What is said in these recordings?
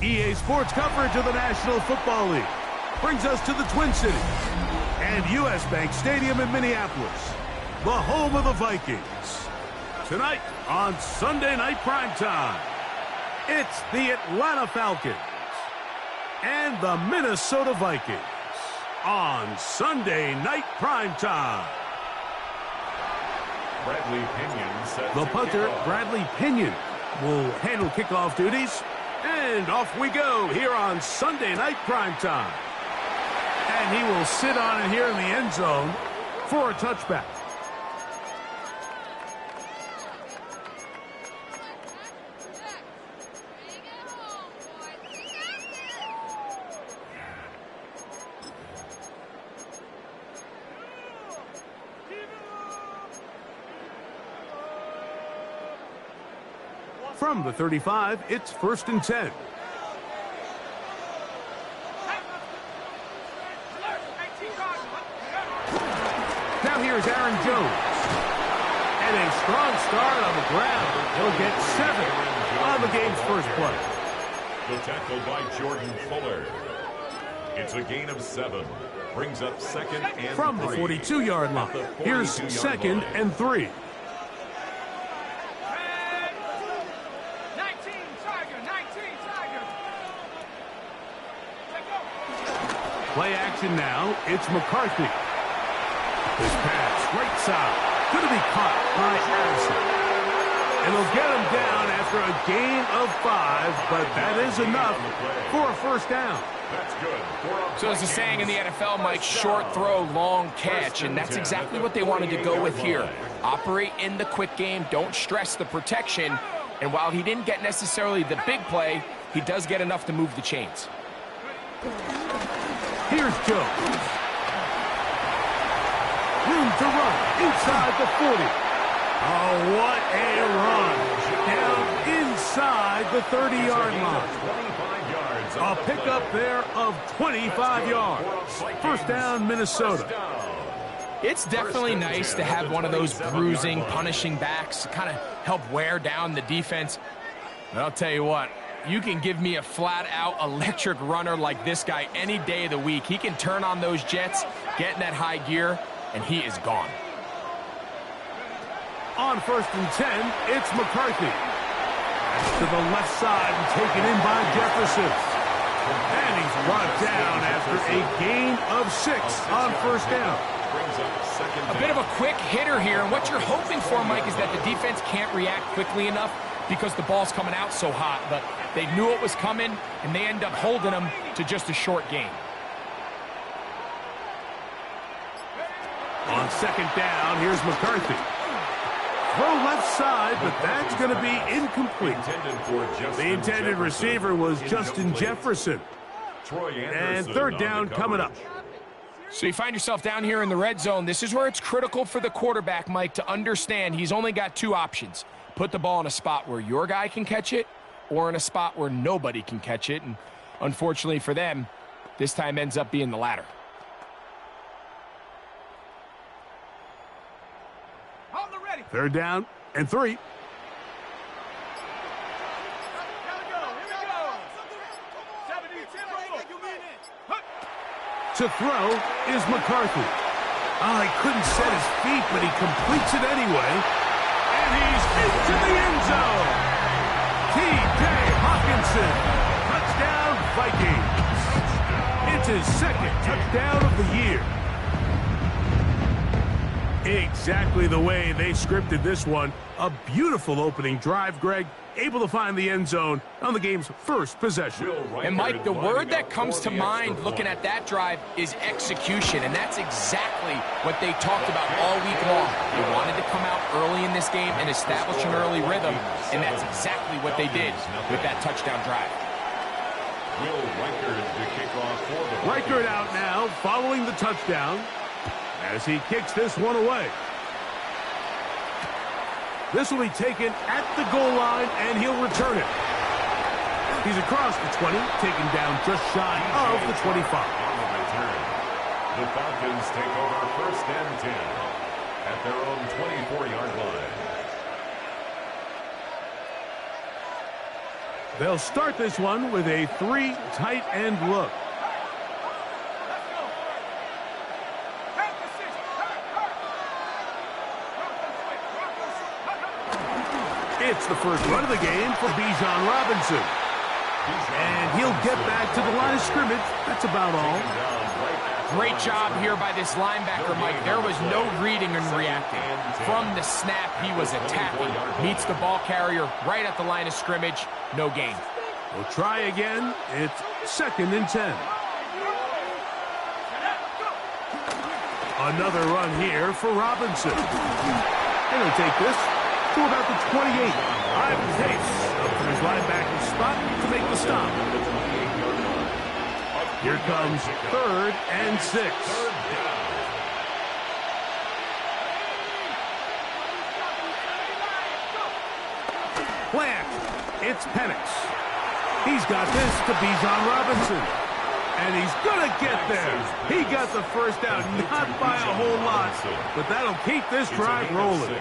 EA Sports coverage of the National Football League brings us to the Twin Cities and U.S. Bank Stadium in Minneapolis, the home of the Vikings. Tonight on Sunday Night Primetime, it's the Atlanta Falcons and the Minnesota Vikings on Sunday Night Primetime. Bradley Pinion set The punter, Bradley Pinion, will handle kickoff duties. And off we go here on Sunday Night Primetime. And he will sit on it here in the end zone for a touchback. From the 35, it's 1st and 10. Now here's Aaron Jones. And a strong start on the ground. He'll get 7 on the game's first play. The tackle by Jordan Fuller. It's a gain of 7. Brings up 2nd and 3. From the 42-yard line, here's 2nd and 3. Play action now. It's McCarthy. This pass, right side. Going to be caught by Addison. And they'll get him down after a gain of 5, but that is enough for a first down. That's good. So as the saying in the NFL, Mike, short throw, long catch, and that's exactly what they wanted to go with here. Operate in the quick game, don't stress the protection, and while he didn't get necessarily the big play, he does get enough to move the chains. Here's Jones. Room to run inside the 40. Oh, what a run. Down inside inside the 30-yard line. A pickup there of 25 yards. First down, Minnesota. It's definitely nice to have one of those bruising, punishing backs to kind of help wear down the defense. But I'll tell you what, you can give me a flat-out electric runner like this guy any day of the week. He can turn on those jets, get in that high gear, and he is gone. On 1st and 10, it's McCarthy. To the left side and taken in by Jefferson. And he's brought down after a gain of 6 on 1st down. A bit of a quick hitter here, and what you're hoping for, Mike, is that the defense can't react quickly enough because the ball's coming out so hot. But they knew it was coming, and they end up holding them to just a short gain. On 2nd down, here's McCarthy. Throw left side, but that's going to be incomplete. The intended receiver was Justin Jefferson. And 3rd down coming up. So you find yourself down here in the red zone. This is where it's critical for the quarterback, Mike, to understand he's only got 2 options. Put the ball in a spot where your guy can catch it or in a spot where nobody can catch it. And unfortunately for them, this time ends up being the latter. Third down and 3. To throw is McCarthy. Oh, he couldn't set his feet, but he completes it anyway. And he's into the end zone. T.J. Hawkinson. Touchdown, Vikings. It's his 2nd touchdown of the year. Exactly the way they scripted this one. A beautiful opening drive, Greg. Able to find the end zone on the game's first possession. And, Mike, the word that comes to mind looking at that drive is execution, and that's exactly what they talked about all week long. They wanted to come out early in this game and establish an early rhythm, and that's exactly what they did with that touchdown drive. Reichert out now, following the touchdown, as he kicks this one away. This will be taken at the goal line, and he'll return it. He's across the 20, taken down just shy of the 25. On the return, the Falcons take over 1st and 10 at their own 24-yard line. They'll start this one with a 3 tight end look. It's the first run of the game for Bijan Robinson. And he'll get back to the line of scrimmage. That's about all. Great job here by this linebacker, Mike. There was no reading and reacting. From the snap, he was attacking. Meets the ball carrier right at the line of scrimmage. No gain. We'll try again. It's 2nd and 10. Another run here for Robinson. And he'll take this to about the 28. Ivan Pace up from his linebacker spot to make the stop. Here comes 3rd and 6. Plant. It's Penix. He's got this to Bijan Robinson. And he's going to get there. He got the first down, not by a whole lot, but that'll keep this drive rolling.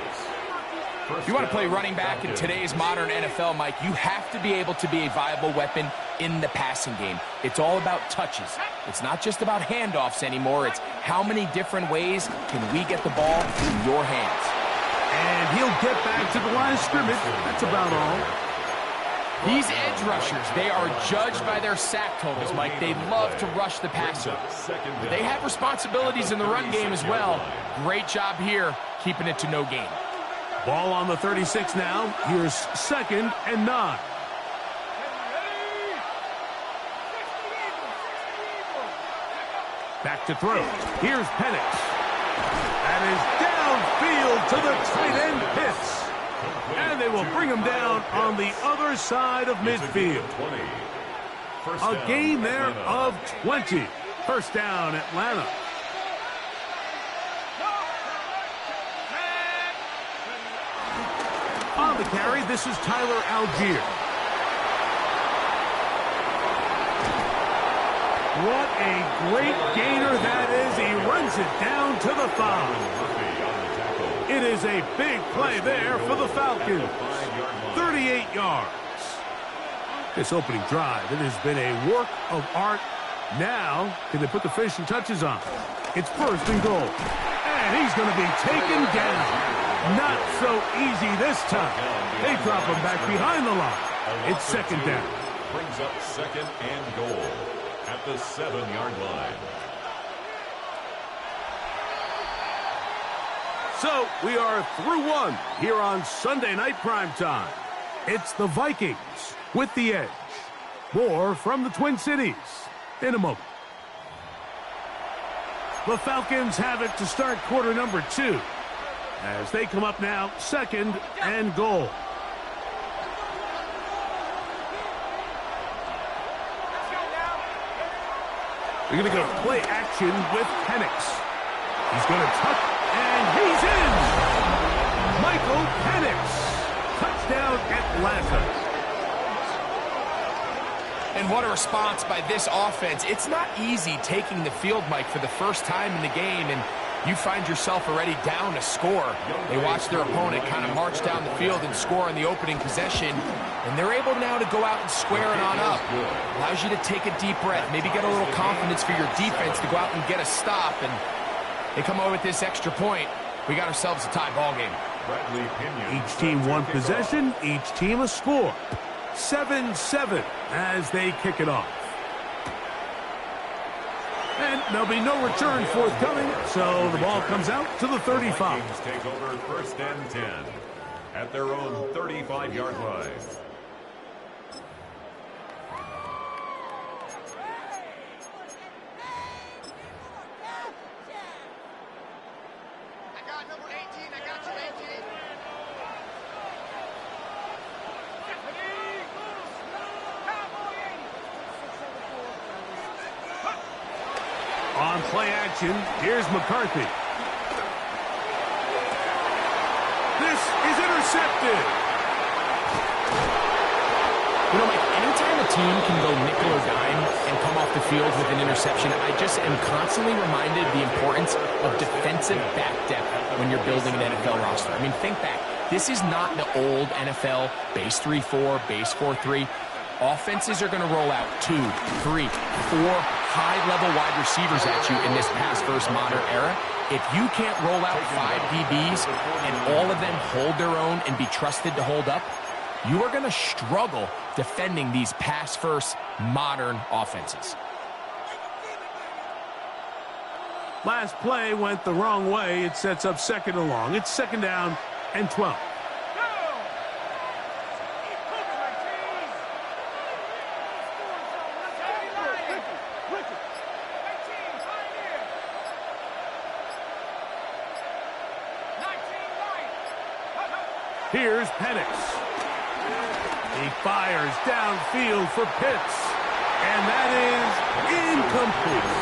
If you want to play running back in today's modern NFL, Mike, you have to be able to be a viable weapon in the passing game. It's all about touches. It's not just about handoffs anymore. It's how many different ways can we get the ball in your hands. And he'll get back to the line of scrimmage. That's about all. These edge rushers, they are judged by their sack totals, Mike. They love to rush the passer. But they have responsibilities in the run game as well. Great job here, keeping it to no gain. Ball on the 36 now. Here's 2nd and 9. Back to throw. Here's Penix. That is downfield to the tight end Pitts. And they will bring him down on the other side of midfield. A gain there of 20. First down, Atlanta. On the carry, this is Tyler Algier. What a great gainer that is. He runs it down to the 5. It is a big play there for the Falcons. 38 yards. This opening drive, it has been a work of art. Now, can they put the finishing touches on? It's first and goal. And he's going to be taken down. Not so easy this time. They drop him back behind the line. It's second down. Brings up second and goal at the 7-yard line. So we are through one here on Sunday Night Primetime. It's the Vikings with the edge. More from the Twin Cities in a moment. The Falcons have it to start quarter number 2 as they come up now second and goal. They're going to go play action with Penix. He's going to tuck, and he's in! Michael Penix. Touchdown Atlanta. And what a response by this offense. It's not easy taking the field, Mike, for the first time in the game, and you find yourself already down a score. They watch their opponent kind of march down the field and score in the opening possession, and they're able now to go out and square it on up. Allows you to take a deep breath, maybe get a little confidence for your defense to go out and get a stop, and they come over with this extra point. We got ourselves a tie ball game. Each team one possession, each team a score. 7-7 as they kick it off. And there'll be no return forthcoming, so the ball comes out to the 35. Vikings take over first and 10 at their own 35-yard line. I got number 18. I got you, 18. On play action, here's McCarthy. This is intercepted. You know, Mike, anytime a team can go nickel or dime and come off the field with an interception, I just am constantly reminded of the importance of defensive back depth when you're building an NFL roster. I mean, think back. This is not the old NFL base 3-4, base 4-3. Offenses are going to roll out 2, 3, 4 high-level wide receivers at you in this pass-first modern era. If you can't roll out 5 DBs and all of them hold their own and be trusted to hold up, you are going to struggle defending these pass-first modern offenses. Last play went the wrong way. It sets up second and long. It's second down and 12. Here's Penix. He fires downfield for Pitts. And that is incomplete.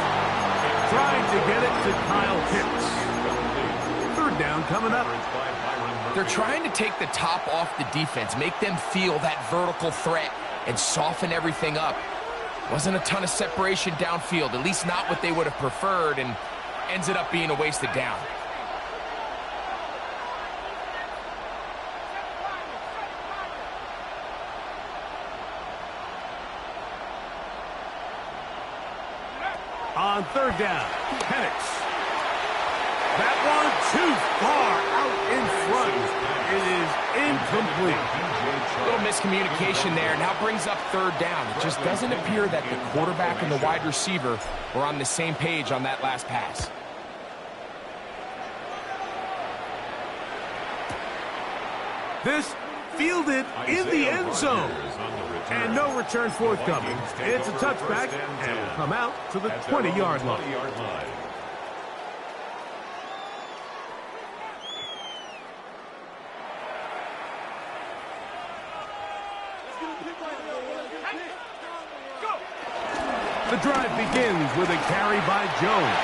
Trying to get it to Kyle Pitts. Third down coming up. They're trying to take the top off the defense, make them feel that vertical threat, and soften everything up. Wasn't a ton of separation downfield, at least not what they would have preferred, and ends it up being a wasted down. On third down, Penix. That one too far out in front. It is incomplete. A little miscommunication there. Now brings up third down. It just doesn't appear that the quarterback and the wide receiver were on the same page on that last pass. This fielded in the end zone. And no return forthcoming. It's a touchback and will come out to the 20-yard line. The drive begins with a carry by Jones.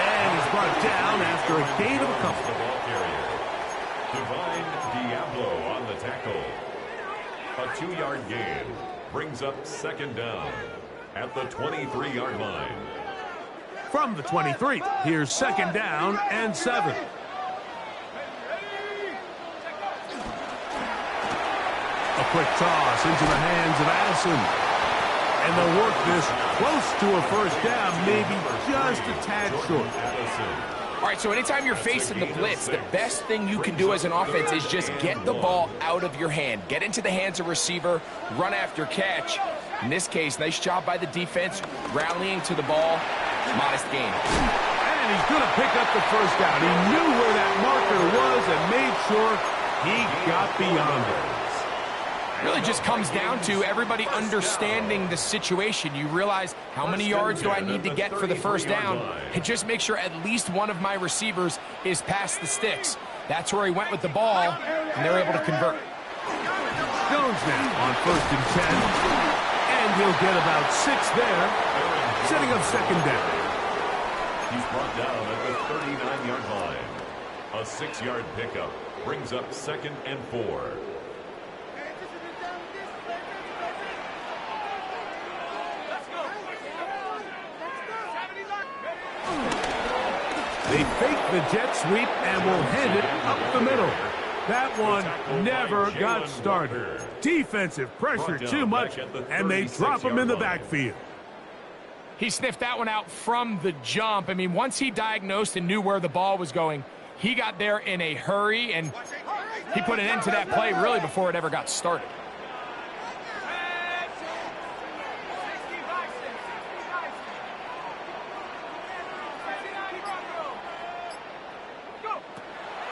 And he's brought down after a gain of a couple. Diablo on the tackle. A 2-yard gain brings up second down at the 23-yard line. From the 23, here's second down and 7. A quick toss into the hands of Addison. And they'll work this close to a first down, maybe just a tad short. All right, so anytime you're facing the blitz, the best thing you can do as an offense is just get the ball out of your hand. Get into the hands of receiver, run after catch. In this case, nice job by the defense, rallying to the ball. Modest gain. And he's going to pick up the first down. He knew where that marker was and made sure he got beyond it. Really just comes down to everybody understanding the situation. You realize how many yards do I need to get for the first down, and just make sure at least one of my receivers is past the sticks. That's where he went with the ball, and they're able to convert. Jones now on first and 10, and he'll get about 6 there, setting up second down. He's brought down at the 39-yard line. A 6-yard pickup brings up second and 4. They fake the jet sweep and will hand it up the middle. That one never got started. Defensive pressure too much, and they drop him in the backfield. He sniffed that one out from the jump. I mean, once he diagnosed and knew where the ball was going, he got there in a hurry, and he put an end to that play really before it ever got started.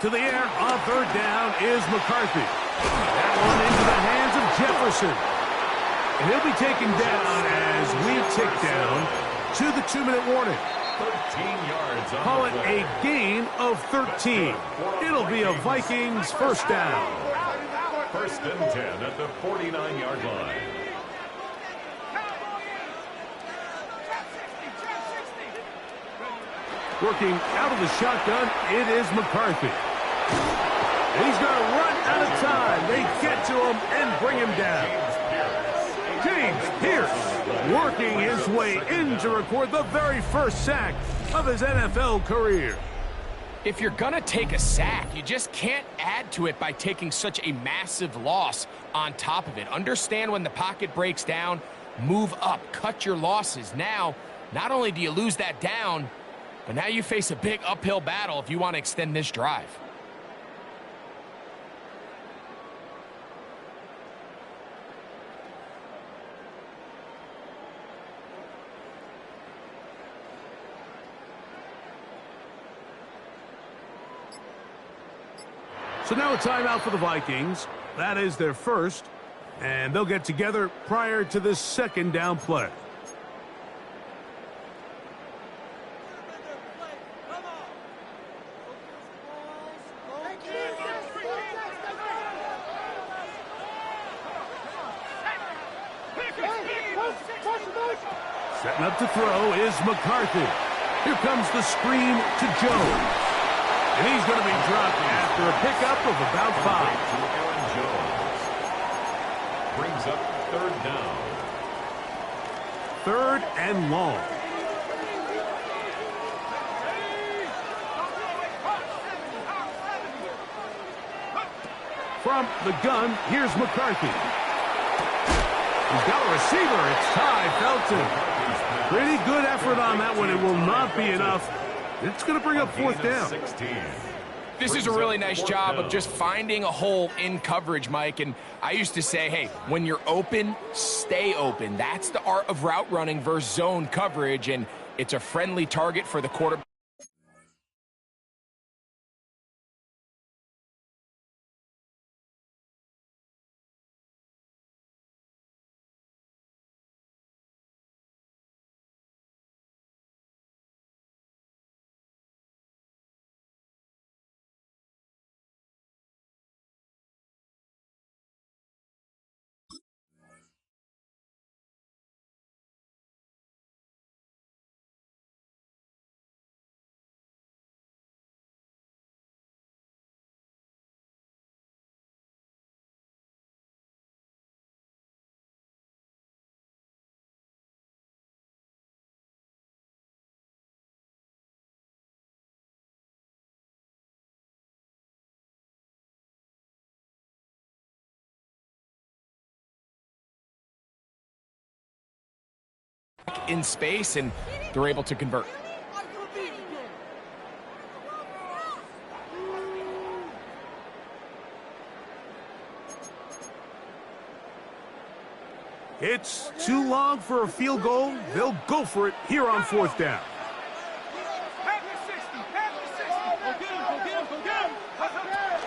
To the air on third down is McCarthy. That one into the hands of Jefferson. And he'll be taken down as we tick down to the 2-minute warning. 13 yards on Call the it play. a gain of 13. It'll be a Vikings first down. First and 10 at the 49-yard line. Working out of the shotgun, it is McCarthy. He's going to run out of time. They get to him and bring him down. James Pierce working his way in to record the very first sack of his NFL career. If you're going to take a sack, you just can't add to it by taking such a massive loss on top of it. Understand when the pocket breaks down, move up, cut your losses. Now, not only do you lose that down, but now you face a big uphill battle if you want to extend this drive. So now a timeout for the Vikings. That is their first, and they'll get together prior to this second down play. Setting up to throw is McCarthy. Here comes the screen to Jones. And he's going to be dropped after a pickup of about 5. Aaron Jones brings up third down. Third and long. From the gun, here's McCarthy. He's got a receiver. It's Ty Felton. Pretty good effort on that one. It will not be enough. It's going to bring up fourth down. 16. This is a really nice job of just finding a hole in coverage, Mike. And I used to say, hey, when you're open, stay open. That's the art of route running versus zone coverage, and it's a friendly target for the quarterback. in space, and they're able to convert. It's too long for a field goal. They'll go for it here on 4th down.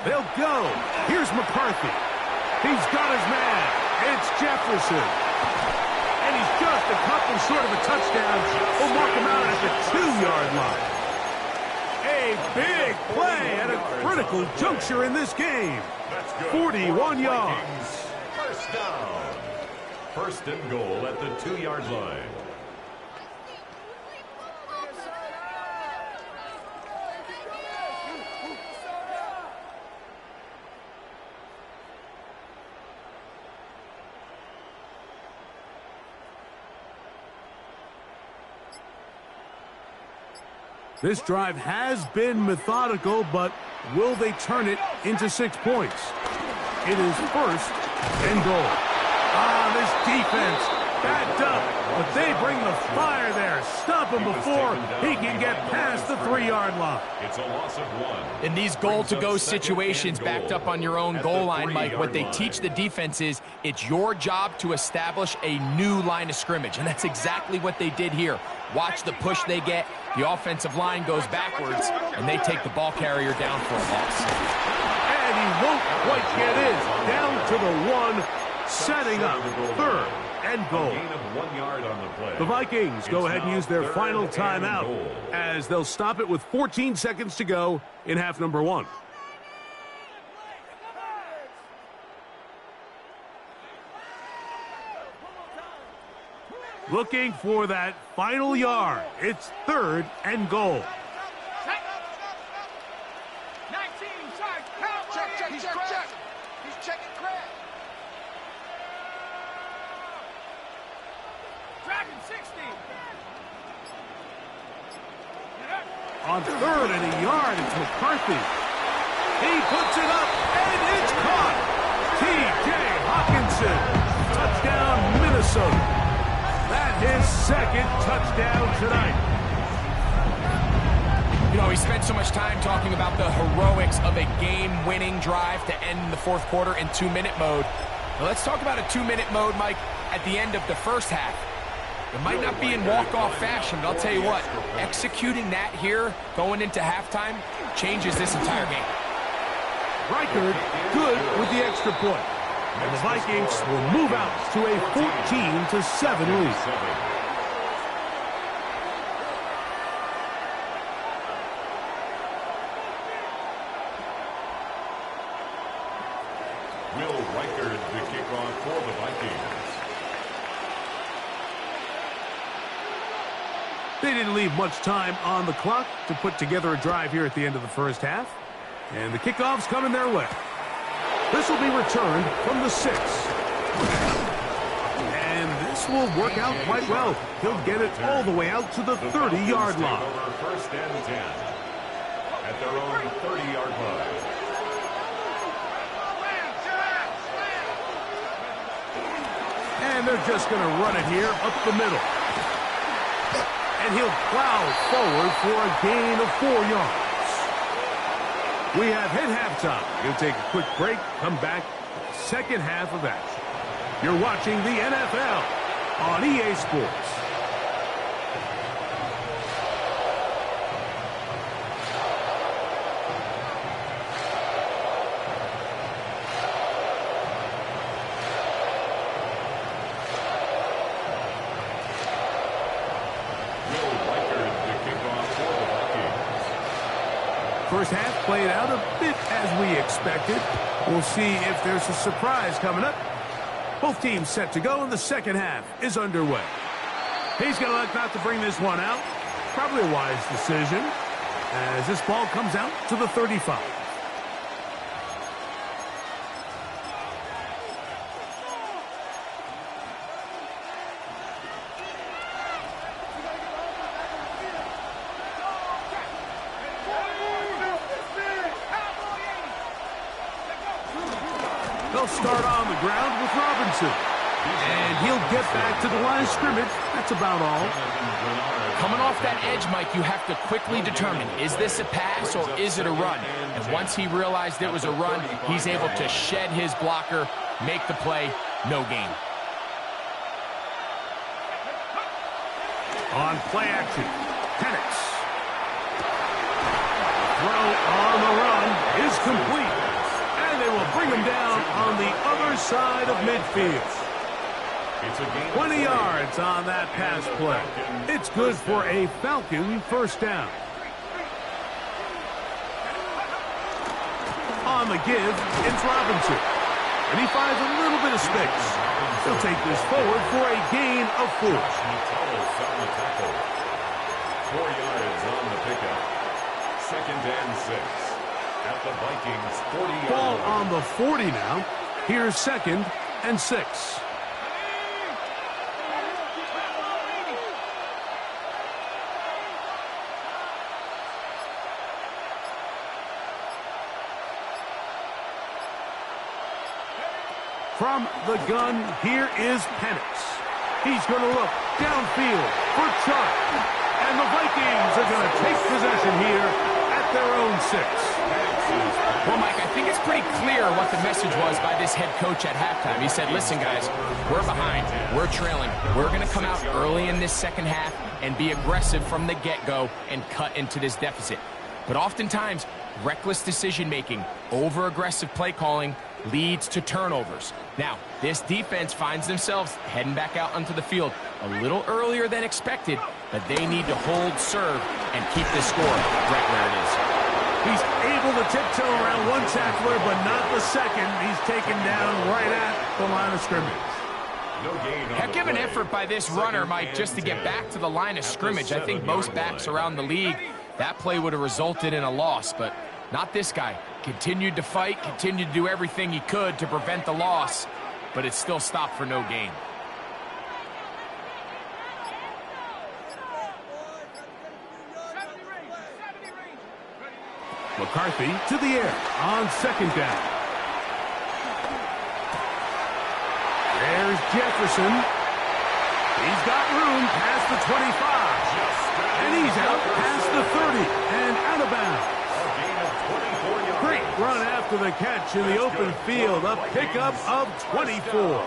They'll go. Here's McCarthy. He's got his man. It's Jefferson. And he's just a couple short of a touchdown. We'll mark him out at the 2-yard line. A big play at a critical juncture in this game. 41 yards. First down. First and goal at the 2-yard line. This drive has been methodical, but will they turn it into 6 points? It is first and goal. This defense backed up, but they bring the fire there. Stop him before he can get past the 3-yard line. It's a loss of 1. In these goal-to-go situations, backed up on your own goal line, Mike, what they teach the defense is it's your job to establish a new line of scrimmage, and that's exactly what they did here. Watch the push they get. The offensive line goes backwards, and they take the ball carrier down for a loss. And he won't quite get in. Down to the 1, setting up 3rd and goal. Gain of 1 yard on the play. The Vikings go ahead and use their final timeout as they'll stop it with 14 seconds to go in half number 1. Looking for that final yard. It's 3rd and goal. Check. He's checking crack. Dragon 60. On 3rd and a yard, it's McCarthy. He puts it up, and it's caught. T.J. Hawkinson. Touchdown, Minnesota. That's his 2nd touchdown tonight. You know, we spent so much time talking about the heroics of a game-winning drive to end the 4th quarter in 2-minute mode. Now let's talk about a 2-minute mode, Mike, at the end of the first half. It might not be in walk-off fashion, but I'll tell you what, executing that here, going into halftime, changes this entire game. Reichard good with the extra point. And the Vikings will move out to a 14-7 lead. Will Reichard the kickoff for the Vikings. They didn't leave much time on the clock to put together a drive here at the end of the first half. And the kickoff's coming their way. This will be returned from the 6. And this will work out quite well. He'll get it all the way out to the 30-yard line. Over first and 10 at their own 30-yard line. And they're just going to run it here up the middle. And he'll plow forward for a gain of 4 yards. We have hit halftime. We'll take a quick break, come back for the second half of action. You're watching the NFL on EA Sports. First half played out a bit as we expected. We'll see if there's a surprise coming up. Both teams set to go, and the second half is underway. He's going to look not to bring this one out. Probably a wise decision as this ball comes out to the 35. They'll start on the ground with Robinson. And he'll get back to the line of scrimmage. That's about all. Coming off that edge, Mike, you have to quickly determine, is this a pass or is it a run? And once he realized it was a run, he's able to shed his blocker, make the play, no gain. On play action, Penix. Throw on the run is complete. And they will bring him down on the other side of midfield. 20 yards on that pass play. It's good for a Falcon first down. On the give, it's Robinson. And he finds a little bit of space. He'll take this forward for a gain of 4. 4 yards on the pickup. 2nd and 6. At the Vikings 40-yard Ball line. on the 40 now. Here's 2nd and 6. From the gun, here is Penix. He's going to look downfield for Chuck. And the Vikings are going to take possession here at their own 6. Well, Mike, I think it's pretty clear what the message was by this head coach at halftime. He said, listen, guys, we're behind. We're trailing. We're going to come out early in this second half and be aggressive from the get-go and cut into this deficit. But oftentimes, reckless decision-making, over-aggressive play calling leads to turnovers. Now, this defense finds themselves heading back out onto the field a little earlier than expected, but they need to hold serve and keep this score right where it is. He's able to tiptoe around one tackler, but not the second. He's taken down right at the line of scrimmage. Heck of an effort by this runner, Mike, just to get back to the line of scrimmage. I think most backs around the league, that play would have resulted in a loss, but not this guy. Continued to fight, continued to do everything he could to prevent the loss, but it still stopped for no gain. McCarthy to the air on 2nd down. There's Jefferson. He's got room past the 25. And he's out past the 30 and out of bounds. Great run after the catch in the open field. A pickup of 24.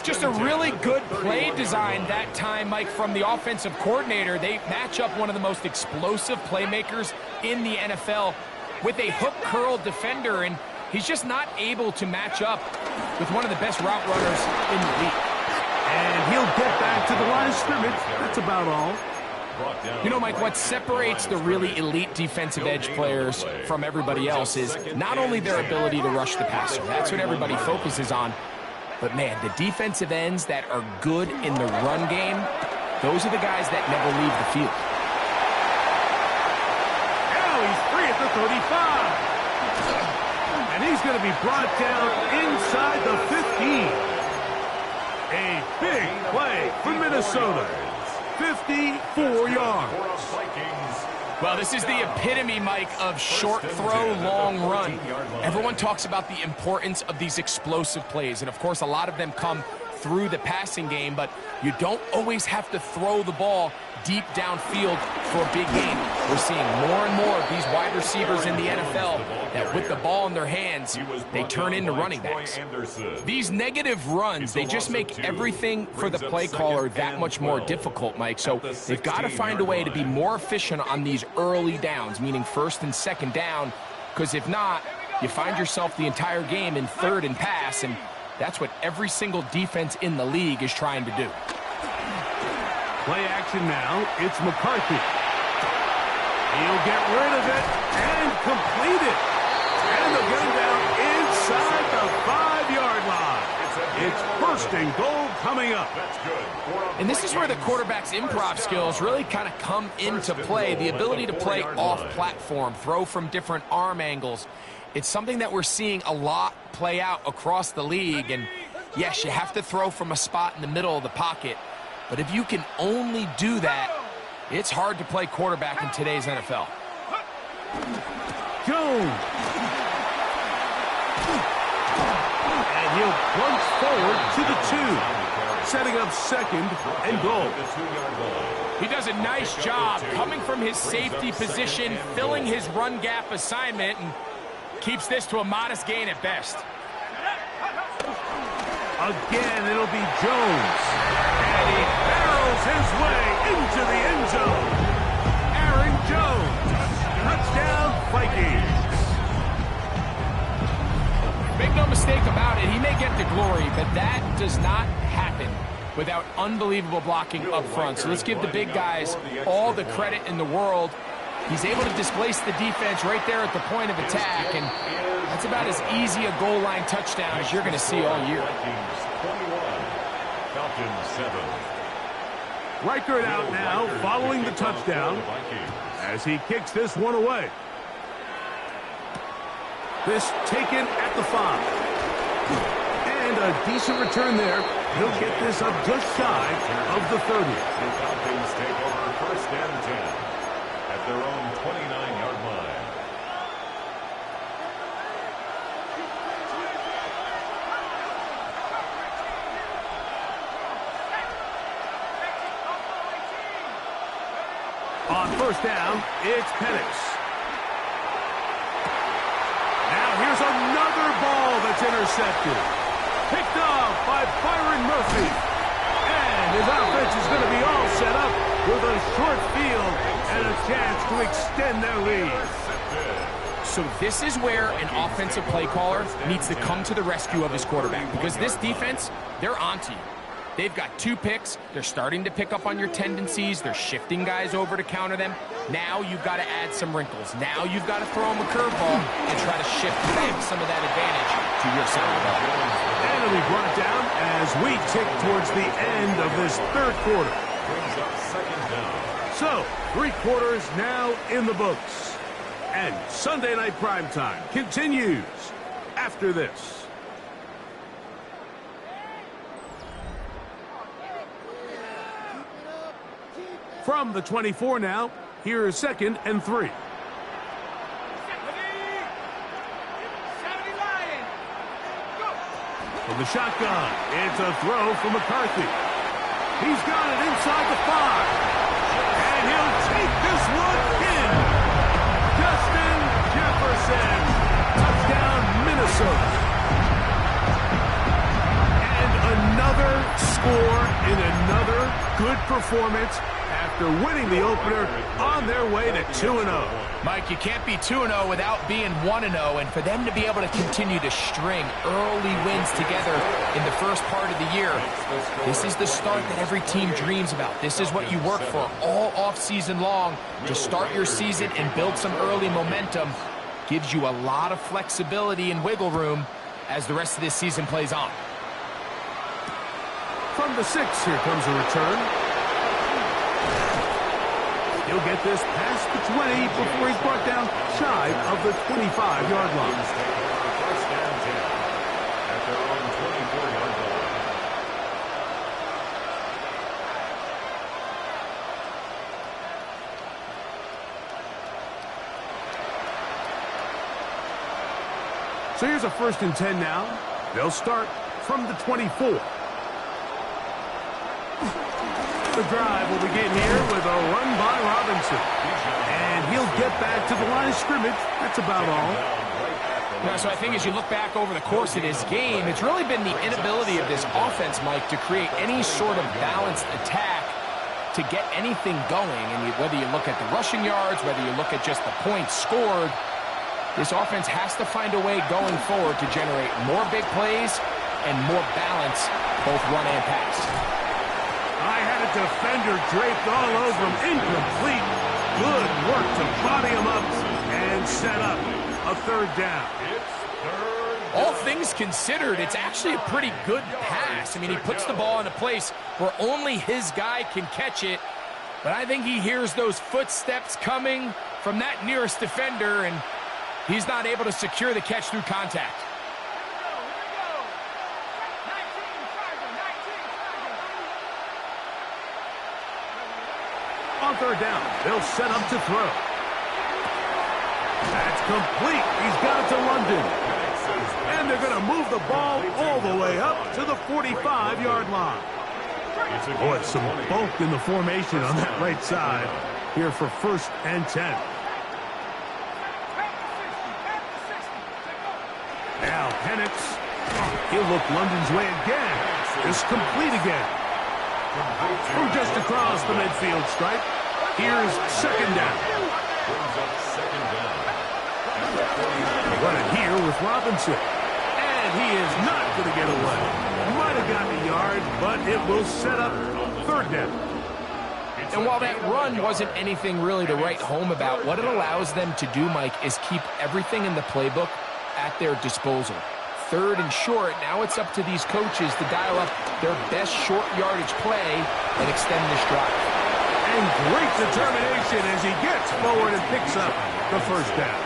Just a really good play design that time, Mike, from the offensive coordinator. They match up one of the most explosive playmakers in the NFL with a hook curl defender, and he's just not able to match up with one of the best route runners in the league. And he'll get back to the line of scrimmage. That's about all. You know, Mike, what separates the really elite defensive edge players from everybody else is not only their ability to rush the passer. That's what everybody focuses on. But, man, the defensive ends that are good in the run game, those are the guys that never leave the field. Now he's free at the 35. And he's going to be brought down inside the 15. A big play for Minnesota. 54 yards. Well, this is the epitome, Mike, of short throw, long run. Everyone talks about the importance of these explosive plays, and of course a lot of them come through the passing game, but you don't always have to throw the ball deep downfield for a big game. We're seeing more and more of these wide receivers in the NFL that with the ball in their hands, they turn into running backs. These negative runs, they just make everything for the play caller that much more difficult, Mike. So they've got to find a way to be more efficient on these early downs, meaning 1st and 2nd down, because if not, you find yourself the entire game in 3rd and pass, and that's what every single defense in the league is trying to do. Play action now. It's McCarthy. He'll get rid of it and complete it. And they'll get him down inside the 5-yard line. It's 1st and goal coming up. And this is where the quarterback's improv skills really kind of come into play. The ability to play off-platform, throw from different arm angles. It's something that we're seeing a lot play out across the league. And yes, you have to throw from a spot in the middle of the pocket. But if you can only do that, it's hard to play quarterback in today's NFL. Jones. And he'll plunge forward to the 2, setting up second and goal. He does a nice job coming from his safety position, filling his run gap assignment, and keeps this to a modest gain at best. Again, it'll be Jones. And he barrels his way into the end zone. Aaron Jones. Touchdown, Vikings. Make no mistake about it, he may get the glory, but that does not happen without unbelievable blocking up front. So let's give the big guys all the credit in the world. He's able to displace the defense right there at the point of attack, and that's about as easy a goal line touchdown as you're going to see all year. Reichert out now, following the touchdown, as he kicks this one away. This taken at the 5. And a decent return there. He'll get this up just shy of the 30. The Falcons take over 1st and 10 at their own 29-yard line. On 1st down, it's Penix. Now here's another ball that's intercepted. Picked off by Byron Murphy. And his offense is going to be all set up with a short field and a chance to extend their lead. So this is where an offensive play caller needs to come to the rescue of his quarterback, because this defense, they're onto you. They've got 2 picks. They're starting to pick up on your tendencies. They're shifting guys over to counter them. Now you've got to add some wrinkles. Now you've got to throw them a curveball and try to shift back some of that advantage to your side of the ball. And it'll be brought down as we tick towards the end of this 3rd quarter. Brings up 2nd down. So, 3 quarters now in the books. And Sunday Night Primetime continues after this. From the 24 now, here's 2nd and 3. From the shotgun, it's a throw from McCarthy. He's got it inside the 5. And he'll take this one in. Justin Jefferson. Touchdown, Minnesota. And another score in another good performance after winning the opener on their way to 2-0. Mike, you can't be 2-0 without being 1-0, and for them to be able to continue to string early wins together in the first part of the year, this is the start that every team dreams about. This is what you work for all offseason long to start your season and build some early momentum. Gives you a lot of flexibility and wiggle room as the rest of this season plays on. From the 6, here comes a return. He'll get this past the 20 before he's brought down shy of the 25-yard line. 1st and 10 at their own 24-yard line. So here's a 1st and 10 now. They'll start from the 24. The drive will begin here with a run by Robinson. And he'll get back to the line of scrimmage. That's about all. Yeah, so I think as you look back over the course of this game, it's really been the inability of this offense, Mike, to create any sort of balanced attack to get anything going. And whether you look at the rushing yards, whether you look at just the points scored, this offense has to find a way going forward to generate more big plays and more balance, both run and pass. I had a defender draped all over him. Incomplete. Good work to body him up and set up a 3rd down. All things considered, it's actually a pretty good pass. I mean, he puts the ball in a place where only his guy can catch it. But I think he hears those footsteps coming from that nearest defender, and he's not able to secure the catch through contact. On 3rd down, they'll set up to throw. That's complete. He's got it to London. And And they're going to move the ball all the way up to the 45-yard line. Boy, some bulk in the formation on that right side here for 1st and 10. Now Penix. He'll look London's way again. It's complete again. From just across the midfield stripe, here's 2nd down. Run it here with Robinson. And he is not going to get away. Might have gotten a yard, but it will set up 3rd down. And while that run wasn't anything really to write home about, what it allows them to do, Mike, is keep everything in the playbook at their disposal. 3rd and short, now it's up to these coaches to dial up their best short yardage play and extend this drive. And great determination as he gets forward and picks up the 1st down.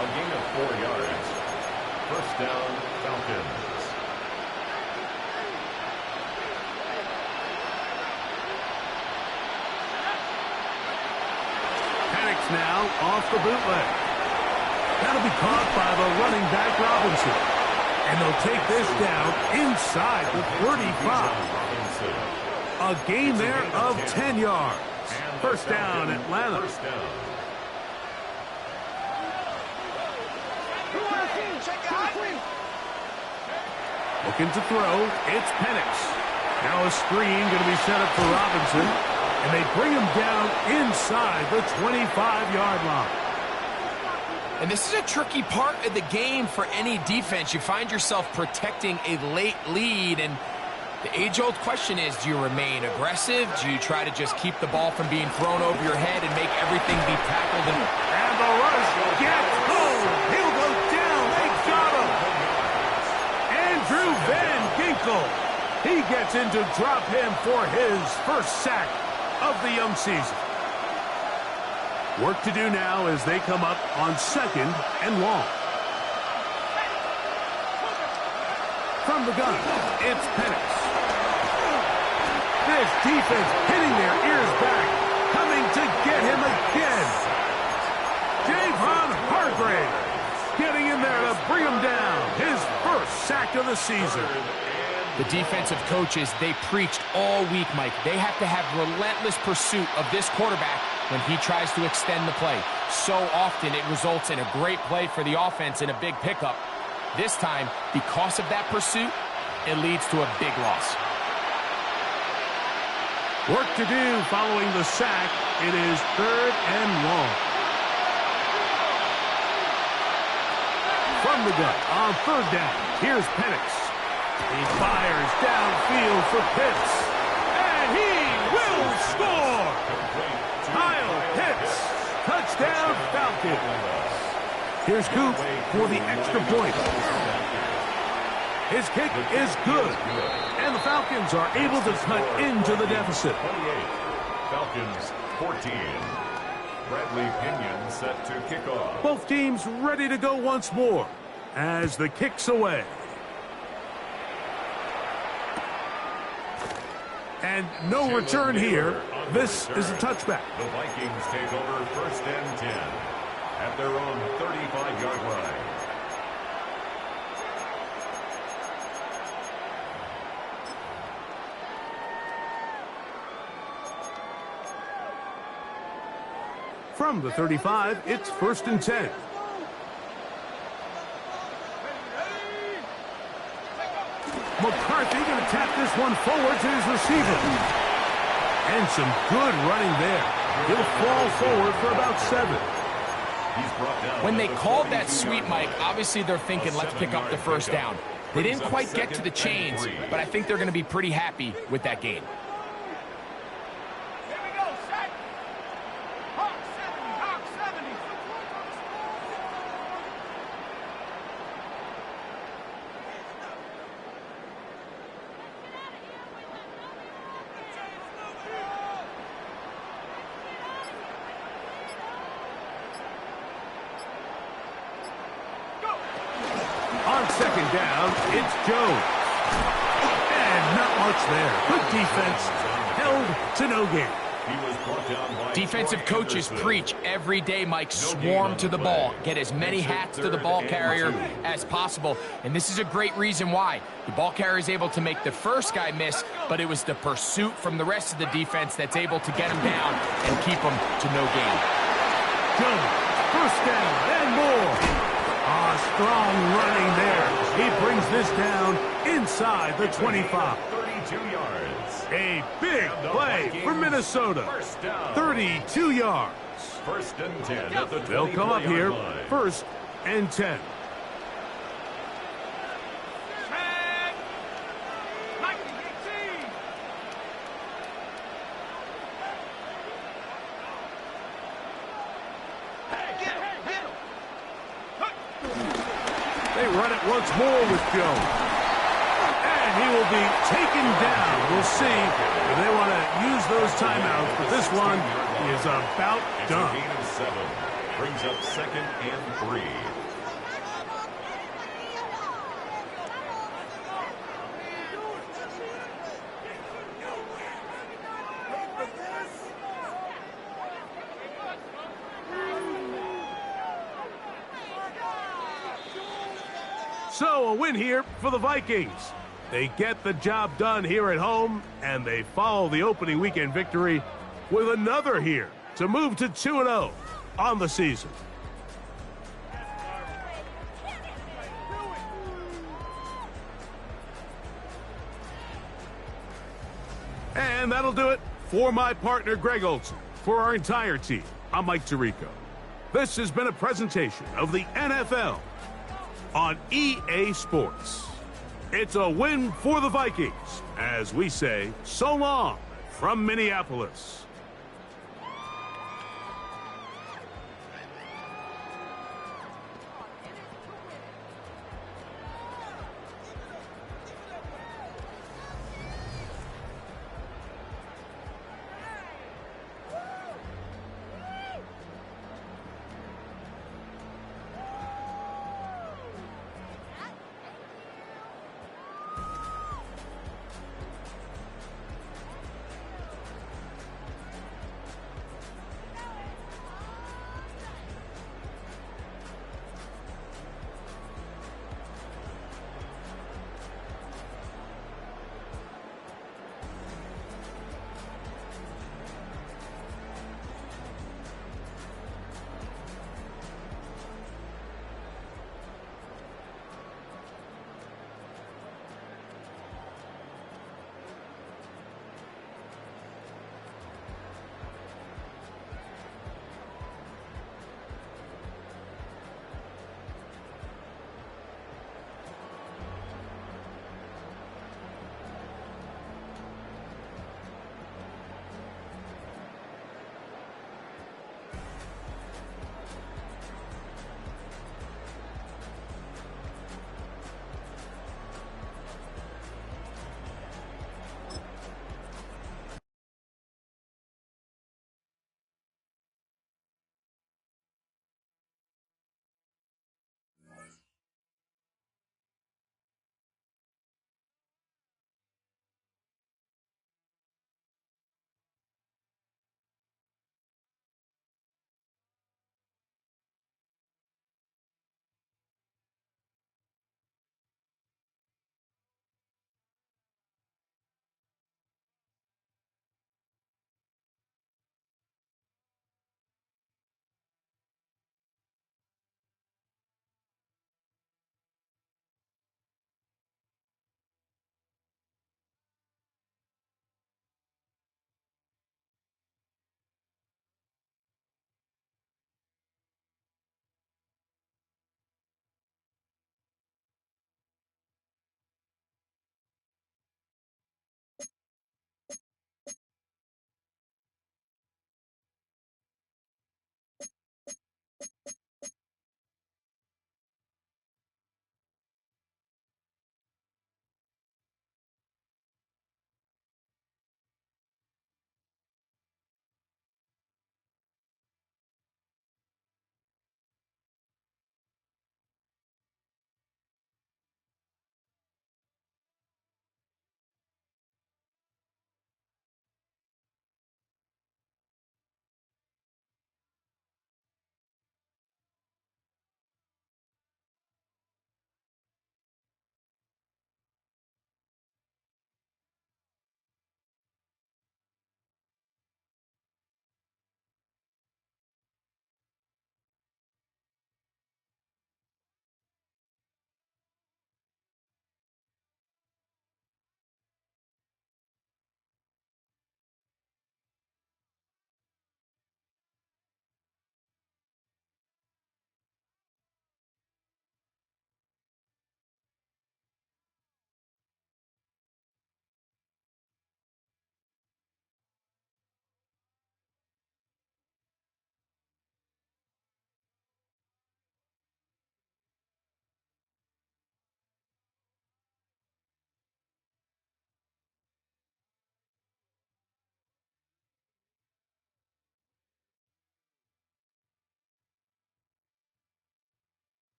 A gain of 4 yards. 1st down, Falcons. Penix now off the bootleg. That'll be caught by the running back Robinson. And they'll take this down inside the 35. A gain there of 10 yards. 1st down, Atlanta. Looking to throw, it's Penix. Now a screen going to be set up for Robinson. And they bring him down inside the 25-yard line. And this is a tricky part of the game for any defense. You find yourself protecting a late lead, and the age-old question is, do you remain aggressive? Do you try to just keep the ball from being thrown over your head and make everything be tackled? And the rush gets home. He'll go down. They got him. Andrew Van Ginkel. He gets in to drop him for his 1st sack of the young season. Work to do now as they come up on 2nd and long. From the gun, it's Penix. This defense hitting their ears back, coming to get him again. Javon Hargrave getting in there to bring him down. His 1st sack of the season. The defensive coaches, they preached all week, Mike. They have to have relentless pursuit of this quarterback when he tries to extend the play. So often it results in a great play for the offense and a big pickup. This time, because of that pursuit, it leads to a big loss. Work to do following the sack. It is 3rd and long. From the gun on 3rd down, here's Penix. He fires downfield for Pitts. And he will score! Kyle Pitts, touchdown Falcons. Here's Coop for the extra point. His kick is good. And the Falcons are able to cut into the deficit. 28, Falcons 14. Bradley Pinion set to kick off. Both teams ready to go once more as the kick's away. And no return here. This is a touchback. The Vikings take over 1st and 10 at their own 35-yard line. From the 35, it's 1st and 10. McCarthy going to tap this one forward to his receiver. And some good running there. He'll fall forward for about 7. When they called that sweep, Mike, obviously they're thinking, let's pick up the 1st down. They didn't quite get to the chains, but I think they're going to be pretty happy with that gain. On 2nd down, it's Jones. And not much there. Good defense. Held to no gain. He was brought down by Defensive coaches preach every day, Mike, swarm to the ball. Get as many hats to the ball carrier as possible. And this is a great reason why. The ball carrier is able to make the first guy miss, but it was the pursuit from the rest of the defense that's able to get him down and keep him to no gain. Jones, first down and more. Strong running there. He brings this down inside the 25. 32 yards. A big play for Minnesota. 32 yards. First and 10 at the 23-yard They'll come up here, line. first and 10. They run it once more with Jones. And he will be taken down. We'll see if they want to use those timeouts, but this one is about done. Gain of 7. Brings up second and 3. So a win here for the Vikings. They get the job done here at home, and they follow the opening weekend victory with another here to move to 2-0 on the season. And that'll do it for my partner, Greg Olson. For our entire team, I'm Mike Tirico. This has been a presentation of the NFL on EA Sports. It's a win for the Vikings, as we say so long from Minneapolis.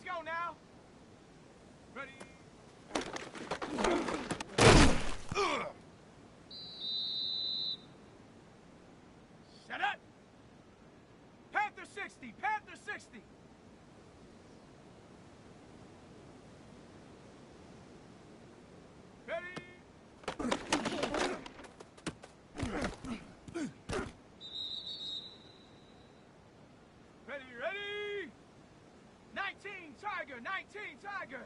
go now. Ready. Shut up. Panther 60, Panther 60. Ready. Ready, ready. 19 Tiger, 19 Tiger.